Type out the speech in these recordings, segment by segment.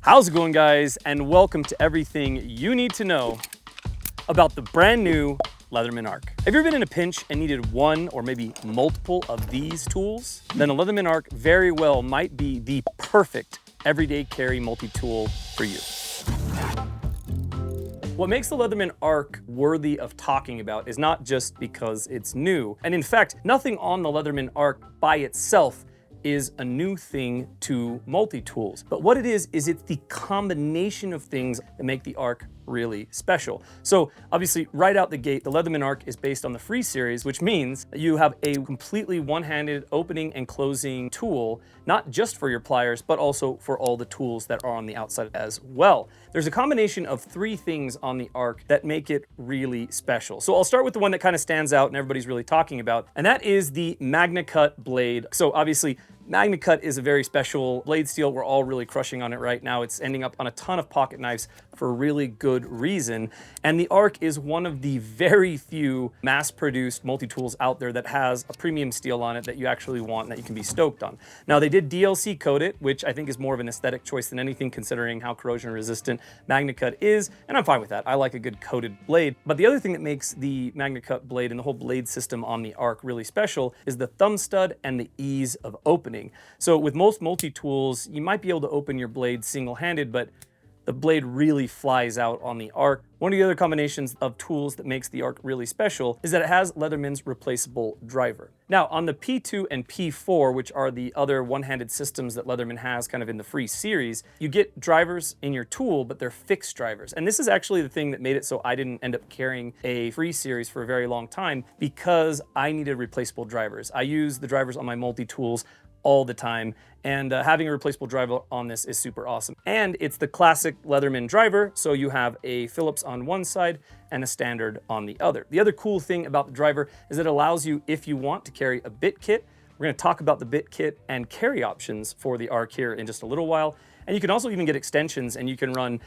How's it going, guys? And welcome to everything you need to know about the brand new Leatherman Arc. Have you ever been in a pinch and needed one or maybe multiple of these tools? Then a Leatherman Arc very well might be the perfect everyday carry multi-tool for you. What makes the Leatherman Arc worthy of talking about is not just because it's new. And in fact, nothing on the Leatherman Arc by itself is a new thing to multi-tools. But what it is it's the combination of things that make the Arc really special. So obviously right out the gate, the Leatherman Arc is based on the Free series, which means that you have a completely one-handed opening and closing tool, not just for your pliers, but also for all the tools that are on the outside as well. There's a combination of three things on the Arc that make it really special. So I'll start with the one that kind of stands out and everybody's really talking about, and that is the Magnacut blade. So obviously Magnacut is a very special blade steel. We're all really crushing on it right now. It's ending up on a ton of pocket knives for a really good reason. And the Arc is one of the very few mass-produced multi-tools out there that has a premium steel on it that you actually want and that you can be stoked on. Now, they did DLC coat it, which I think is more of an aesthetic choice than anything, considering how corrosion-resistant Magnacut is, and I'm fine with that. I like a good coated blade. But the other thing that makes the Magnacut blade and the whole blade system on the Arc really special is the thumb stud and the ease of opening. So with most multi-tools, you might be able to open your blade single-handed, but the blade really flies out on the Arc. One of the other combinations of tools that makes the Arc really special is that it has Leatherman's replaceable driver. Now, on the P2 and P4, which are the other one-handed systems that Leatherman has kind of in the Free series, you get drivers in your tool, but they're fixed drivers. And this is actually the thing that made it so I didn't end up carrying a Free series for a very long time, because I needed replaceable drivers. I use the drivers on my multi-tools all the time, and having a replaceable driver on this is super awesome. And it's the classic Leatherman driver, so you have a Phillips on one side and a standard on the other. The other cool thing about the driver is it allows you, if you want, to carry a bit kit. We're going to talk about the bit kit and carry options for the Arc here in just a little while. And you can also even get extensions, and you can run,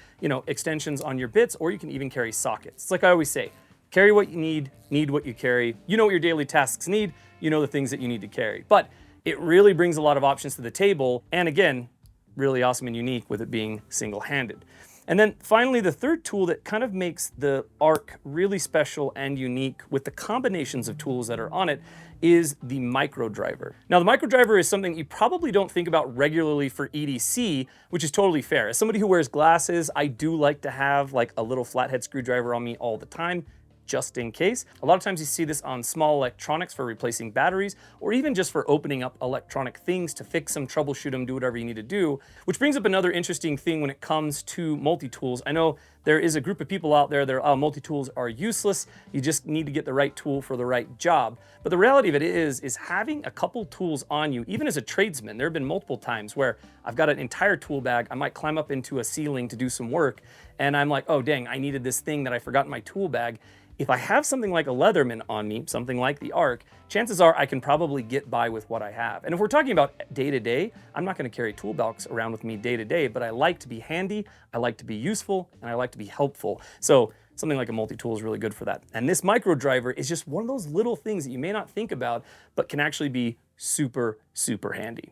extensions on your bits, or you can even carry sockets. It's like I always say, carry what you need what you carry. You know what your daily tasks need, you know the things that you need to carry. But it really brings a lot of options to the table, and again, really awesome and unique with it being single-handed. And then finally, the third tool that kind of makes the Arc really special and unique with the combinations of tools that are on it is the micro driver. Now, the micro driver is something you probably don't think about regularly for EDC, which is totally fair. As somebody who wears glasses, I do like to have like a little flathead screwdriver on me all the time, just in case. A lot of times you see this on small electronics for replacing batteries, or even just for opening up electronic things to fix them, troubleshoot them, do whatever you need to do. Which brings up another interesting thing when it comes to multi-tools. I know there is a group of people out there that are, multi-tools are useless. You just need to get the right tool for the right job. But the reality of it is having a couple tools on you, even as a tradesman. There have been multiple times where I've got an entire tool bag. I might climb up into a ceiling to do some work, and I'm like, oh dang, I needed this thing that I forgot in my tool bag. If I have something like a Leatherman on me, something like the Arc, chances are I can probably get by with what I have. And if we're talking about day-to-day, I'm not going to carry tool belts around with me day-to-day, but I like to be handy, I like to be useful, and I like to be helpful. So something like a multi-tool is really good for that. And this micro driver is just one of those little things that you may not think about, but can actually be super, super handy.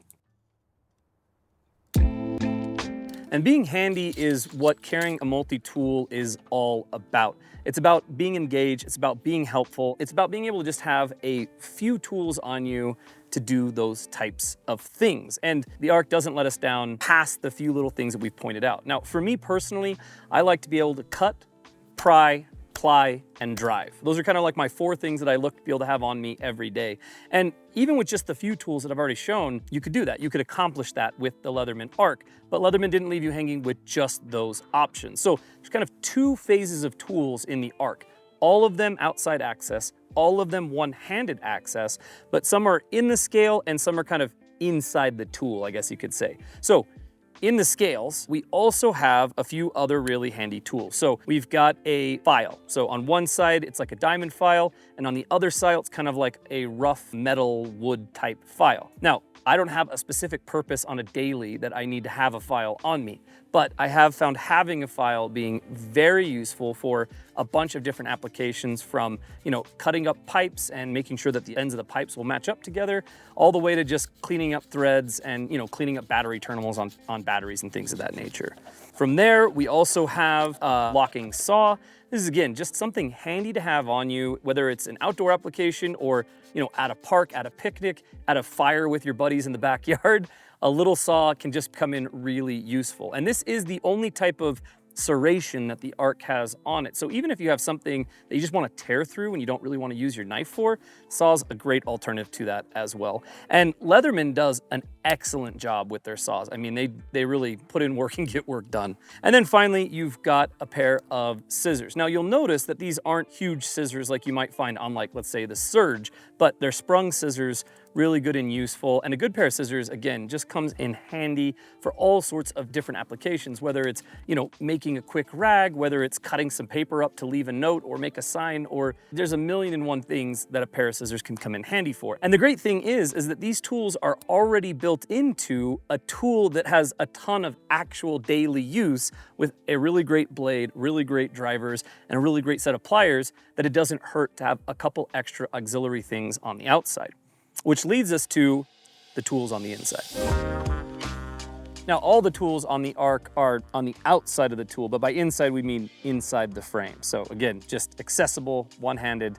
And being handy is what carrying a multi-tool is all about. It's about being engaged, it's about being helpful, it's about being able to just have a few tools on you to do those types of things. And the Arc doesn't let us down past the few little things that we've pointed out. Now, for me personally, I like to be able to cut, pry, ply, and drive. Those are kind of like my four things that I look to be able to have on me every day. And even with just the few tools that I've already shown, you could do that. You could accomplish that with the Leatherman Arc, but Leatherman didn't leave you hanging with just those options. So there's kind of two phases of tools in the Arc. All of them outside access, all of them one-handed access, but some are in the scale and some are kind of inside the tool, I guess you could say. So in the scales, we also have a few other really handy tools. So we've got a file. So on one side, it's like a diamond file, and on the other side, it's kind of like a rough metal wood type file. Now, I don't have a specific purpose on a daily that I need to have a file on me, but I have found having a file being very useful for a bunch of different applications, from, you know, cutting up pipes and making sure that the ends of the pipes will match up together, all the way to just cleaning up threads and, you know, cleaning up battery terminals on batteries and things of that nature. From there, we also have a locking saw. This is, again, just something handy to have on you, whether it's an outdoor application or, you know, at a park, at a picnic, at a fire with your buddies in the backyard. A little saw can just come in really useful. And this is the only type of serration that the Arc has on it. So even if you have something that you just want to tear through and you don't really want to use your knife for, saw's a great alternative to that as well. And Leatherman does an excellent job with their saws. I mean, they really put in work and get work done. And then finally, you've got a pair of scissors. Now you'll notice that these aren't huge scissors like you might find on, like, let's say the Surge, but they're sprung scissors, really good and useful. And a good pair of scissors, again, just comes in handy for all sorts of different applications, whether it's, you know, making a quick rag, whether it's cutting some paper up to leave a note or make a sign, or there's a million and one things that a pair of scissors can come in handy for. And the great thing is that these tools are already built into a tool that has a ton of actual daily use, with a really great blade, really great drivers, and a really great set of pliers, that it doesn't hurt to have a couple extra auxiliary things on the outside. Which leads us to the tools on the inside. Now, all the tools on the Arc are on the outside of the tool, but by inside we mean inside the frame. So again, just accessible, one-handed,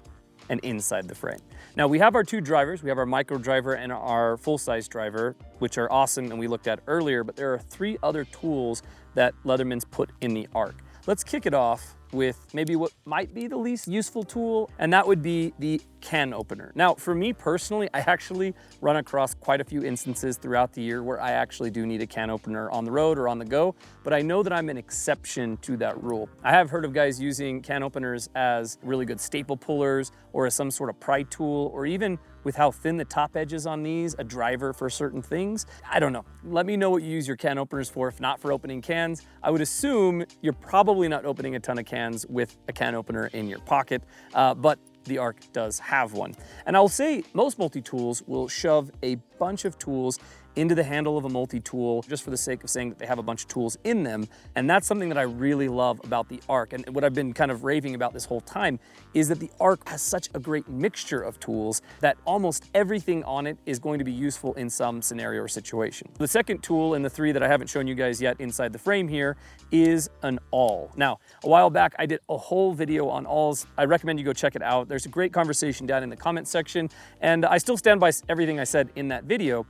and inside the frame. Now we have our two drivers. We have our micro driver and our full-size driver, which are awesome and we looked at earlier, but there are 3 other tools that Leatherman's put in the Arc. Let's kick it off with maybe what might be the least useful tool, and that would be the can opener. Now, for me personally, I actually run across quite a few instances throughout the year where I actually do need a can opener on the road or on the go, but I know that I'm an exception to that rule. I have heard of guys using can openers as really good staple pullers, or as some sort of pry tool, or even with how thin the top edge is on these, a driver for certain things. I don't know. Let me know what you use your can openers for. If not for opening cans, I would assume you're probably not opening a ton of cans with a can opener in your pocket, but the Arc does have one. And I'll say most multi-tools will shove a bunch of tools into the handle of a multi-tool just for the sake of saying that they have a bunch of tools in them. And that's something that I really love about the Arc. And what I've been kind of raving about this whole time is that the Arc has such a great mixture of tools that almost everything on it is going to be useful in some scenario or situation. The second tool in the 3 that I haven't shown you guys yet inside the frame here is an awl. Now, a while back, I did a whole video on awls. I recommend you go check it out. There's a great conversation down in the comment section, and I still stand by everything I said in that video.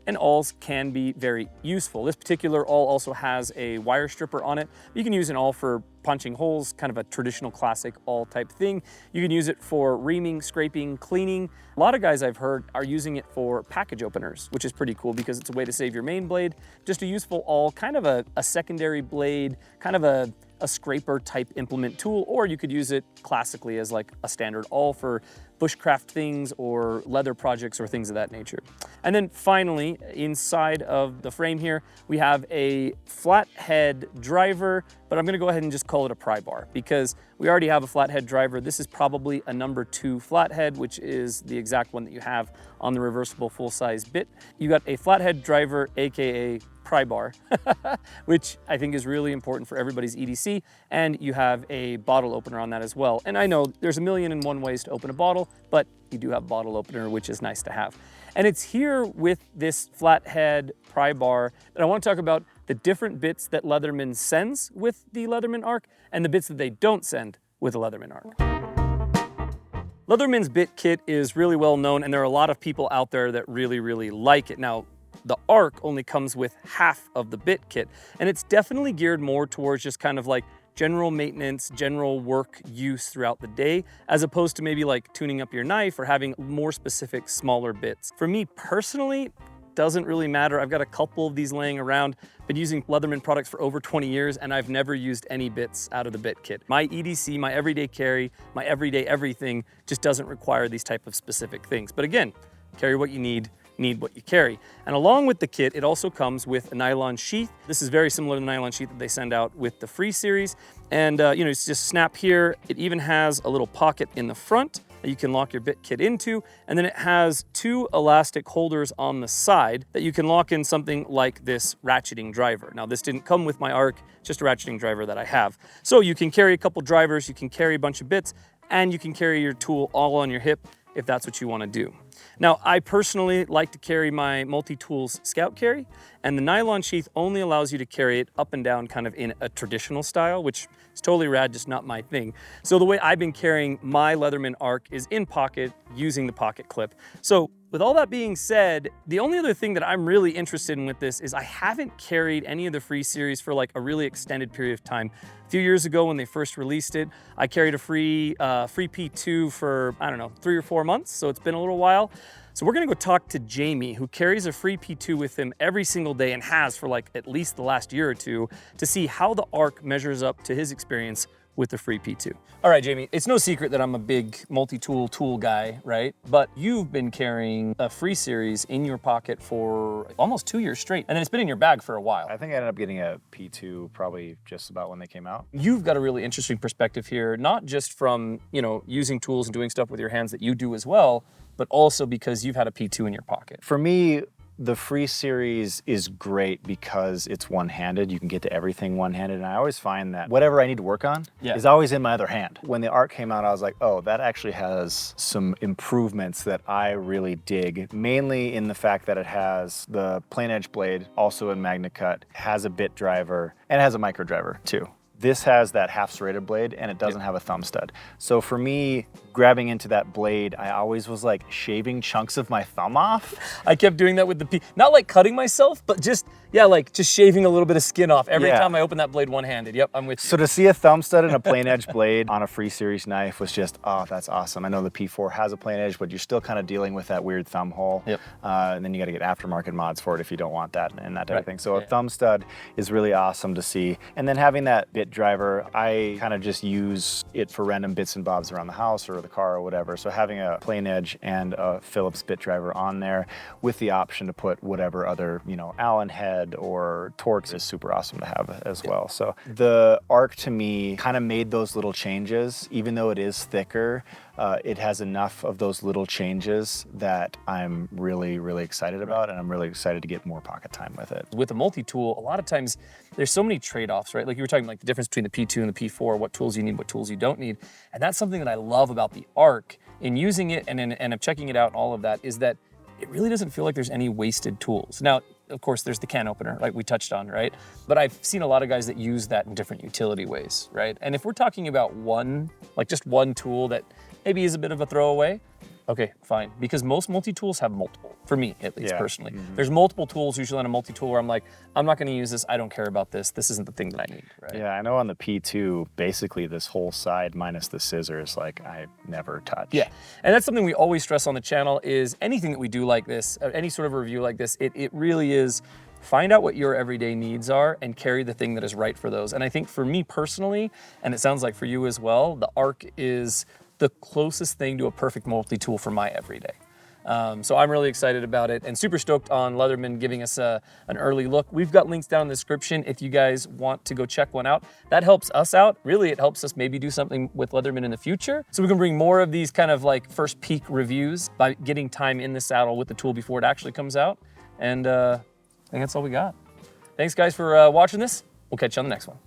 And awls can be very useful. This particular awl also has a wire stripper on it. You can use an awl for punching holes, kind of a traditional classic awl type thing. You can use it for reaming, scraping, cleaning. A lot of guys I've heard are using it for package openers, which is pretty cool because it's a way to save your main blade. Just a useful awl, kind of a secondary blade, kind of a scraper type implement tool, or you could use it classically as like a standard awl for bushcraft things or leather projects or things of that nature. And then finally, inside of the frame here, we have a flathead driver, but I'm gonna go ahead and just call it a pry bar because we already have a flathead driver. This is probably a number 2 flathead, which is the exact one that you have on the reversible full-size bit. You got a flathead driver, AKA pry bar, which I think is really important for everybody's EDC, and you have a bottle opener on that as well. And I know there's a million and one ways to open a bottle, but you do have a bottle opener, which is nice to have. And it's here with this flathead pry bar that I want to talk about the different bits that Leatherman sends with the Leatherman Arc and the bits that they don't send with the Leatherman Arc. Leatherman's bit kit is really well known, and there are a lot of people out there that really, really like it. Now, the Arc only comes with half of the bit kit, and it's definitely geared more towards just kind of like general maintenance, general work use throughout the day, as opposed to maybe like tuning up your knife or having more specific smaller bits. For me personally, doesn't really matter. I've got a couple of these laying around. Been using Leatherman products for over 20 years, and I've never used any bits out of the bit kit. My EDC, my everyday carry, my everyday everything just doesn't require these type of specific things. But again, carry what you need what you carry. And along with the kit, it also comes with a nylon sheath. This is very similar to the nylon sheath that they send out with the Free series. And you know, it's just snap here. It even has a little pocket in the front that you can lock your bit kit into, and then it has 2 elastic holders on the side that you can lock in something like this ratcheting driver. Now this didn't come with my Arc, just a ratcheting driver that I have. So you can carry a couple drivers, you can carry a bunch of bits, and you can carry your tool all on your hip if that's what you want to do. Now, I personally like to carry my Multitools Scout Carry, and the nylon sheath only allows you to carry it up and down kind of in a traditional style, which is totally rad, just not my thing. So the way I've been carrying my Leatherman Arc is in pocket using the pocket clip. So with all that being said, the only other thing that I'm really interested in with this is I haven't carried any of the free series for like a really extended period of time. A few years ago when they first released it, I carried a free P2 for, I don't know, 3 or 4 months, so it's been a little while. So we're gonna go talk to Jamie, who carries a free P2 with him every single day and has for like at least the last year or two, to see how the Arc measures up to his experience with the free P2. All right, Jamie, it's no secret that I'm a big multi-tool tool guy, right? But you've been carrying a free series in your pocket for almost 2 years straight, and then it's been in your bag for a while. I think I ended up getting a P2 probably just about when they came out. You've got a really interesting perspective here, not just from, you know, using tools and doing stuff with your hands that you do as well, but also because you've had a P2 in your pocket. For me, the free series is great because it's one-handed. You can get to everything one-handed, and I always find that whatever I need to work on is always in my other hand. When the Arc came out, I was like, oh, that actually has some improvements that I really dig, mainly in the fact that it has the plain edge blade, also in Magnacut, has a bit driver, and it has a micro driver too. This has that half serrated blade, and it doesn't have a thumb stud. So for me, grabbing into that blade, I always was like shaving chunks of my thumb off. I kept doing that with the P, not like cutting myself, but just, yeah, like just shaving a little bit of skin off every time I open that blade one-handed. Yep, I'm with you. So to see a thumb stud and a plain edge blade on a free series knife was just, oh, that's awesome. I know the P4 has a plain edge, but you're still kind of dealing with that weird thumb hole. Yep. And then you got to get aftermarket mods for it if you don't want that and that type of thing. So a thumb stud is really awesome to see. And then having that bit driver, I kind of just use it for random bits and bobs around the house or the car or whatever. So having a plain edge and a Phillips bit driver on there with the option to put whatever other, you know, Allen head or Torx is super awesome to have as well. So the Arc to me kind of made those little changes. Even though it is thicker, it has enough of those little changes that I'm really, really excited about, and I'm really excited to get more pocket time with it. With a multi-tool, a lot of times there's so many trade-offs, right? Like you were talking like the difference between the P2 and the P4, what tools you need, what tools you don't need. And that's something that I love about the Arc in using it and checking it out and all of that, is that it really doesn't feel like there's any wasted tools. Now, of course, there's the can opener, like we touched on, right? But I've seen a lot of guys that use that in different utility ways, right? And if we're talking about one, like just one tool that maybe is a bit of a throwaway, okay, fine. Because most multi-tools have multiple, for me at least personally. There's multiple tools usually on a multi-tool where I'm like, I'm not gonna use this, I don't care about this, this isn't the thing that I need, right? Yeah, I know on the P2, basically this whole side minus the scissors, like I never touch. Yeah, and that's something we always stress on the channel is anything that we do like this, any sort of review like this, it really is find out what your everyday needs are and carry the thing that is right for those. And I think for me personally, and it sounds like for you as well, the Arc is the closest thing to a perfect multi-tool for my everyday. So I'm really excited about it and super stoked on Leatherman giving us an early look. We've got links down in the description if you guys want to go check one out. That helps us out. Really, it helps us maybe do something with Leatherman in the future. So we can bring more of these kind of like first peek reviews by getting time in the saddle with the tool before it actually comes out. And I think that's all we got. Thanks guys for watching this. We'll catch you on the next one.